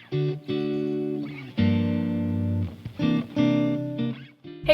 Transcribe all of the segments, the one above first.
Hey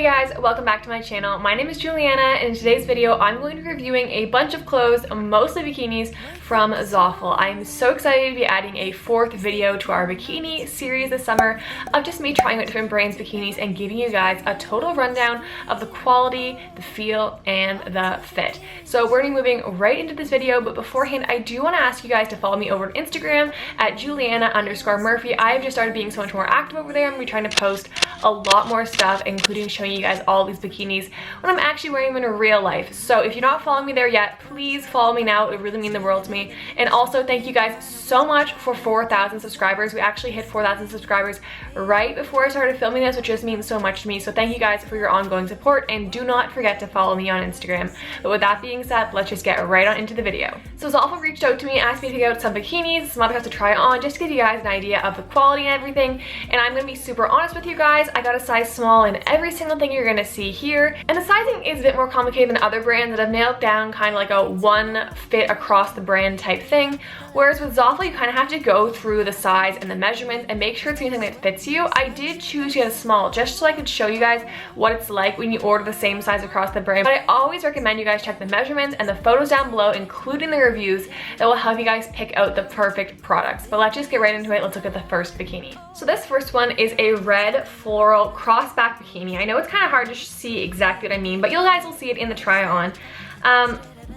guys, welcome back to my channel. My name is Juliana, and in today's video I'm going to be reviewing a bunch of clothes, mostly bikinis, from Zaful. I'm so excited to be adding a fourth video to our bikini series this summer of just me trying out different brands bikinis and giving you guys a total rundown of the quality, the feel, and the fit. So we're gonna be moving right into this video, but beforehand I do want to ask you guys to follow me over on Instagram at Juliana_Murphy. I have just started being so much more active over there. I'm gonna be trying to post a lot more stuff, including showing you guys all these bikinis when I'm actually wearing them in real life. So if you're not following me there yet, please follow me now. It would really mean the world to me. And also thank you guys so much for 4,000 subscribers. We actually hit 4,000 subscribers right before I started filming this, which just means so much to me. So thank you guys for your ongoing support, and do not forget to follow me on Instagram. But with that being said, let's just get right on into the video. So Zaful reached out to me, asked me to pick out some bikinis, some other stuff to try on, just to give you guys an idea of the quality and everything. And I'm gonna be super honest with you guys. I got a size small in every single thing you're gonna see here, and the sizing is a bit more complicated than other brands that have nailed down kind of like a one fit across the brand type thing, whereas with Zaful you kind of have to go through the size and the measurements and make sure it's something that fits you. I did choose to get a small just so I could show you guys what it's like when you order the same size across the brand, but I always recommend you guys check the measurements and the photos down below, including the reviews, that will help you guys pick out the perfect products. But let's just get right into it. Let's look at the first bikini. So this first one is a red floral crossback bikini. I know it's kind of hard to see exactly what I mean, but you guys will see it in the try on.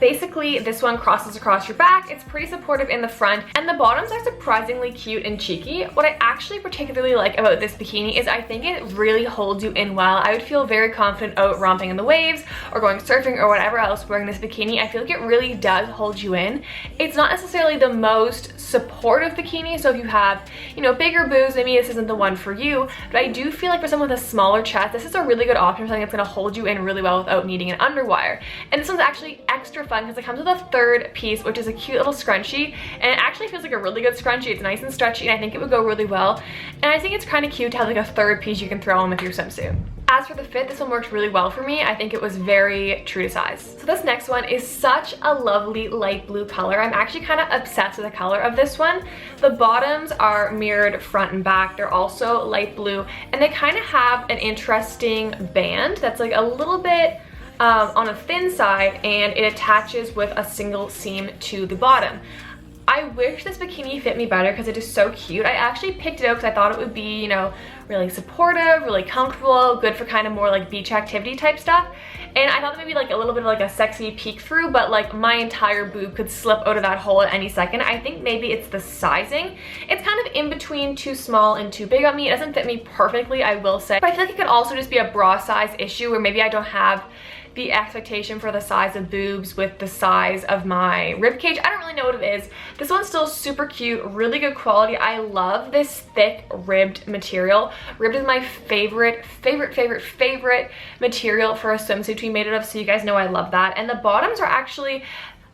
Basically, this one crosses across your back. It's pretty supportive in the front, and the bottoms are surprisingly cute and cheeky. What I actually particularly like about this bikini is I think it really holds you in well. I would feel very confident out romping in the waves or going surfing or whatever else wearing this bikini. I feel like it really does hold you in. It's not necessarily the most supportive bikini, so if you have, you know, bigger boobs, maybe this isn't the one for you, but I do feel like for someone with a smaller chest, this is a really good option for something that's going to hold you in really well without needing an underwire. And this one's actually extra fun because it comes with a third piece, which is a cute little scrunchie, and it actually feels like a really good scrunchie. It's nice and stretchy, and I think it would go really well. And I think it's kind of cute to have like a third piece you can throw on with your swimsuit. As for the fit, this one worked really well for me. I think it was very true to size. So this next one is such a lovely light blue color. I'm actually kind of obsessed with the color of this one. The bottoms are mirrored front and back. They're also light blue, and they kind of have an interesting band that's like a little bit on a thin side, and it attaches with a single seam to the bottom. I wish this bikini fit me better because it is so cute. I actually picked it out because I thought it would be, you know, really supportive, really comfortable, good for kind of more like beach activity type stuff. And I thought that maybe like a little bit of like a sexy peek through, but like my entire boob could slip out of that hole at any second. I think maybe it's the sizing. It's kind of in between too small and too big on me. It doesn't fit me perfectly, I will say. But I feel like it could also just be a bra size issue where maybe I don't have the expectation for the size of boobs with the size of my rib cage. I don't really know what it is. This one's still super cute, really good quality. I love this thick ribbed material. Ribbed is my favorite material for a swimsuit to be made out of, so you guys know I love that. And the bottoms are actually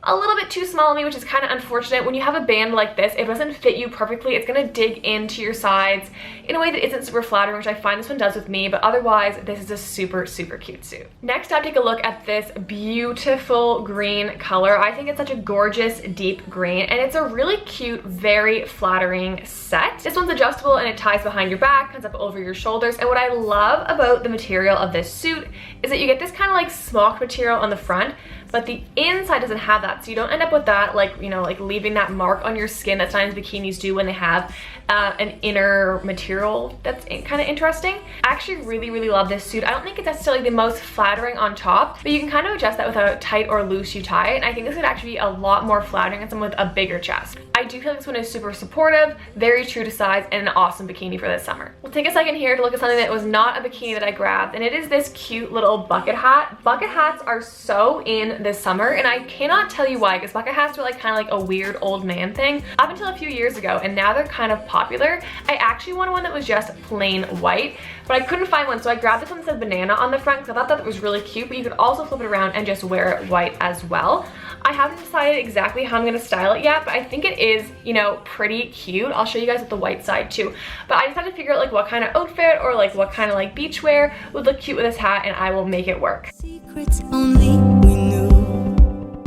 a little bit too small on me, which is kind of unfortunate. When you have a band like this, it doesn't fit you perfectly. It's gonna dig into your sides in a way that isn't super flattering, which I find this one does with me, but otherwise this is a super cute suit. Next up, take a look at this beautiful green color. I think it's such a gorgeous deep green, and it's a really cute, very flattering set. This one's adjustable and it ties behind your back, comes up over your shoulders, and what I love about the material of this suit is that you get this kind of like smock material on the front, but the inside doesn't have that, so you don't end up with that, like, you know, like leaving that mark on your skin that sometimes bikinis do when they have an inner material that's kind of interesting. I actually really love this suit. I don't think it's necessarily the most flattering on top, but you can kind of adjust that with how tight or loose you tie it, and I think this would actually be a lot more flattering on someone with a bigger chest. I do feel like this one is super supportive, very true to size, and an awesome bikini for this summer. We'll take a second here to look at something that was not a bikini that I grabbed, and it is this cute little bucket hat. Bucket hats are so in this summer, and I cannot tell you why, because bucket hats were like kind of like a weird old man thing up until a few years ago, and now they're kind of popular. I actually wanted one that was just plain white, but I couldn't find one, so I grabbed this one that said banana on the front because I thought that was really cute, but you could also flip it around and just wear it white as well. I haven't decided exactly how I'm going to style it yet, but I think it is, you know, pretty cute. I'll show you guys with the white side too, but I just had to figure out like what kind of outfit or like what kind of like beach wear would look cute with this hat, and I will make it work. Secrets only we knew.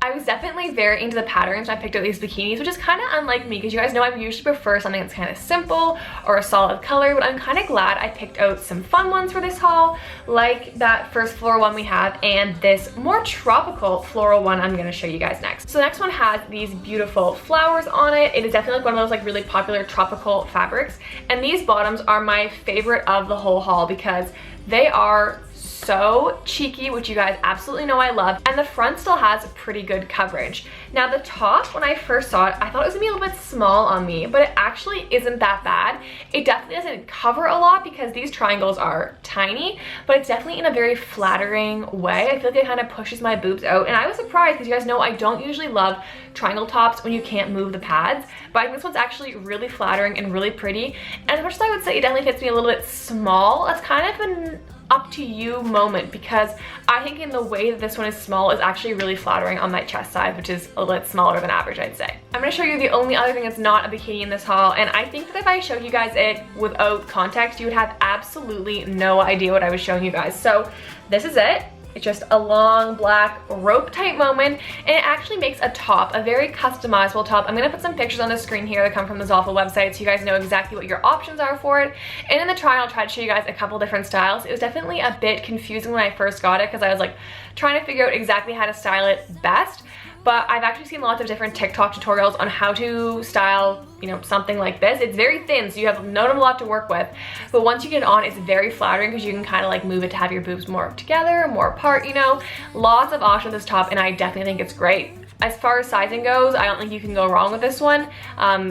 I I was definitely very into the patterns when I picked out these bikinis, which is kind of unlike me because you guys know I usually prefer something that's kind of simple or a solid color, but I'm kind of glad I picked out some fun ones for this haul, like that first floral one we have and this more tropical floral one I'm going to show you guys next. So the next one has these beautiful flowers on it. It is definitely like one of those like really popular tropical fabrics, and these bottoms are my favorite of the whole haul because they are so cheeky, which you guys absolutely know I love, and the front still has pretty good coverage. Now the top, when I first saw it, I thought it was gonna be a little bit small on me, but it actually isn't that bad. It definitely doesn't cover a lot because these triangles are tiny, but it's definitely in a very flattering way. I feel like it kind of pushes my boobs out, and I was surprised because you guys know I don't usually love triangle tops when you can't move the pads, but I think this one's actually really flattering and really pretty, and as much as I would say it definitely fits me a little bit small, that's kind of an up to you moment because I think in the way that this one is small is actually really flattering on my chest size, which is a little bit smaller than average, I'd say. I'm gonna show you the only other thing that's not a bikini in this haul, and I think that if I showed you guys it without context, you would have absolutely no idea what I was showing you guys. So this is it. It's just a long black rope type moment, and it actually makes a top, a very customizable top. I'm gonna put some pictures on the screen here that come from the Zaful website so you guys know exactly what your options are for it. And in the trial, I'll try to show you guys a couple different styles. It was definitely a bit confusing when I first got it because I was like trying to figure out exactly how to style it best. But I've actually seen lots of different TikTok tutorials on how to style, you know, something like this. It's very thin, so you have not a lot to work with. But once you get it on, it's very flattering because you can kind of like move it to have your boobs more together, more apart, you know. Lots of options with this top, and I definitely think it's great. As far as sizing goes, I don't think you can go wrong with this one.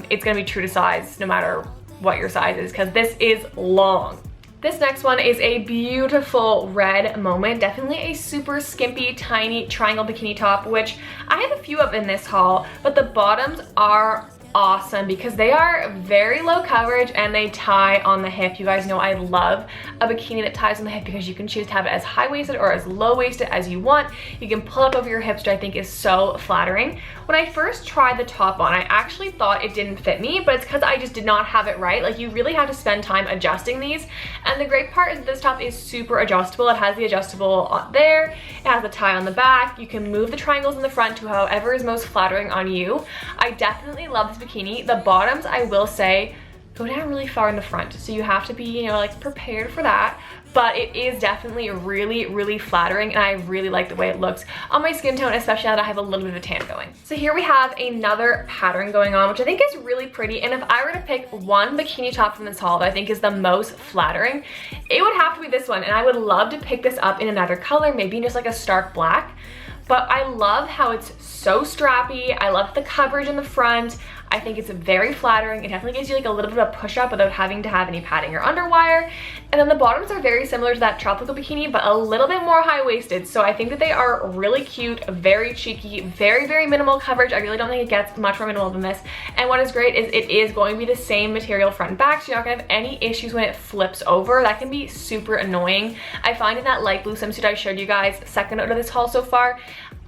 It's gonna be true to size no matter what your size is because this is long. This next one is a beautiful red moment, definitely a super skimpy, tiny triangle bikini top, which I have a few of in this haul, but the bottoms are awesome because they are very low coverage and they tie on the hip. You guys know I love a bikini that ties on the hip because you can choose to have it as high-waisted or as low-waisted as you want. You can pull up over your hips, which I think is so flattering. When I first tried the top on, I actually thought it didn't fit me, but it's because I just did not have it right. Like, you really have to spend time adjusting these, and the great part is that this top is super adjustable. It has the adjustable on there, it has the tie on the back, you can move the triangles in the front to however is most flattering on you. I definitely love this bikini. The bottoms, I will say, go down really far in the front, so you have to be, you know, like prepared for that, but it is definitely really, really flattering, and I really like the way it looks on my skin tone, especially now that I have a little bit of a tan going. So here we have another pattern going on, which I think is really pretty, and if I were to pick one bikini top from this haul that I think is the most flattering, it would have to be this one, and I would love to pick this up in another color, maybe just like a stark black. But I love how it's so strappy. I love the coverage in the front. I think it's very flattering. It definitely gives you like a little bit of a push up without having to have any padding or underwire. And then the bottoms are very similar to that tropical bikini, but a little bit more high-waisted. So I think that they are really cute, very cheeky, very, very minimal coverage. I really don't think it gets much more minimal than this. And what is great is it is going to be the same material front and back, so you're not gonna have any issues when it flips over. That can be super annoying. I find in that light blue swimsuit I showed you guys, second out of this haul so far,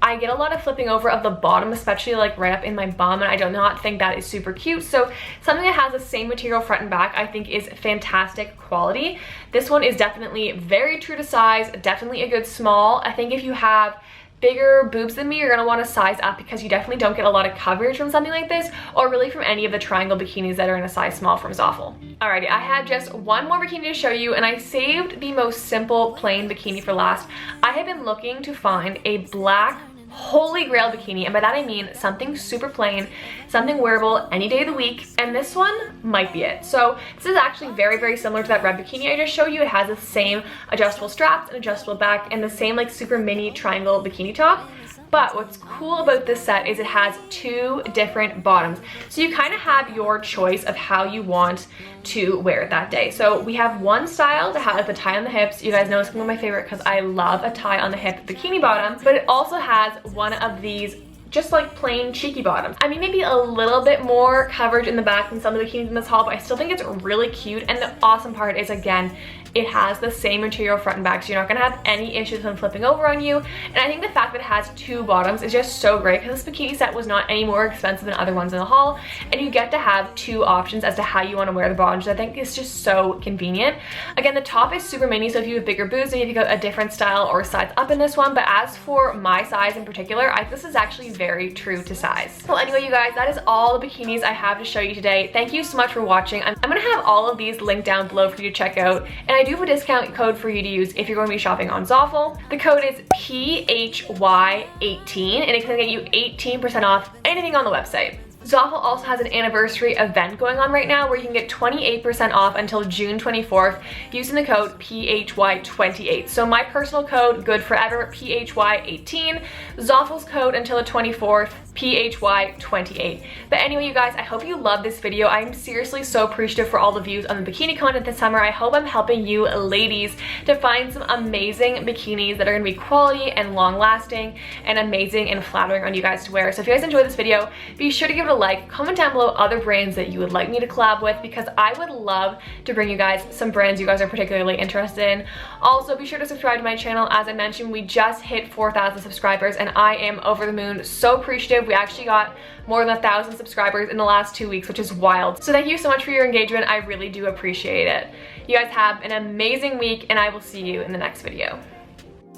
I get a lot of flipping over of the bottom, especially like right up in my bum, and I do not think that is super cute. So something that has the same material front and back I think is fantastic quality. This one is definitely very true to size, definitely a good small. I think if you have bigger boobs than me, you're gonna want to size up because you definitely don't get a lot of coverage from something like this, or really from any of the triangle bikinis that are in a size small from Zaful. Alrighty, I had just one more bikini to show you, and I saved the most simple plain bikini for last. I have been looking to find a black holy grail bikini, and by that I mean something super plain, something wearable any day of the week, and this one might be it. So this is actually very, very similar to that red bikini I just showed you. It has the same adjustable straps and adjustable back and the same like super mini triangle bikini top. But what's cool about this set is it has two different bottoms. So you kind of have your choice of how you want to wear it that day. So we have one style that has the tie on the hips. You guys know it's one of my favorite because I love a tie on the hip bikini bottom, but it also has one of these just like plain cheeky bottoms. I mean, maybe a little bit more coverage in the back than some of the bikinis in this haul, but I still think it's really cute. And the awesome part is, again, it has the same material front and back, so you're not gonna have any issues when flipping over on you. And I think the fact that it has 2 bottoms is just so great, because this bikini set was not any more expensive than other ones in the haul, and you get to have 2 options as to how you want to wear the bottoms. I think it's just so convenient. Again, the top is super mini, so if you have bigger boobs, maybe you go a different style or size up in this one, but as for my size in particular, this is actually very true to size. Well, anyway, you guys, that is all the bikinis I have to show you today. Thank you so much for watching. I'm gonna have all of these linked down below for you to check out, and I do have a discount code for you to use if you're going to be shopping on Zaful. The code is PHY18, and it's gonna get you 18% off anything on the website. Zaful also has an anniversary event going on right now where you can get 28% off until June 24th using the code PHY28. So my personal code, good forever, PHY18. Zaful's code until the 24th, PHY28. But anyway, you guys, I hope you love this video. I'm seriously so appreciative for all the views on the bikini content this summer. I hope I'm helping you ladies to find some amazing bikinis that are gonna be quality and long lasting and amazing and flattering on you guys to wear. So if you guys enjoyed this video, be sure to give it a like, comment down below other brands that you would like me to collab with, because I would love to bring you guys some brands you guys are particularly interested in. Also, be sure to subscribe to my channel. As I mentioned, we just hit 4,000 subscribers and I am over the moon, so appreciative. We actually got more than 1,000 subscribers in the last 2 weeks, which is wild. So thank you so much for your engagement. I really do appreciate it. You guys have an amazing week, and I will see you in the next video.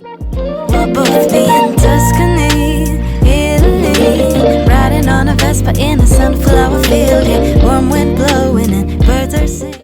We'll both be in Tuscany, Italy, riding on a Vespa in a sunflower.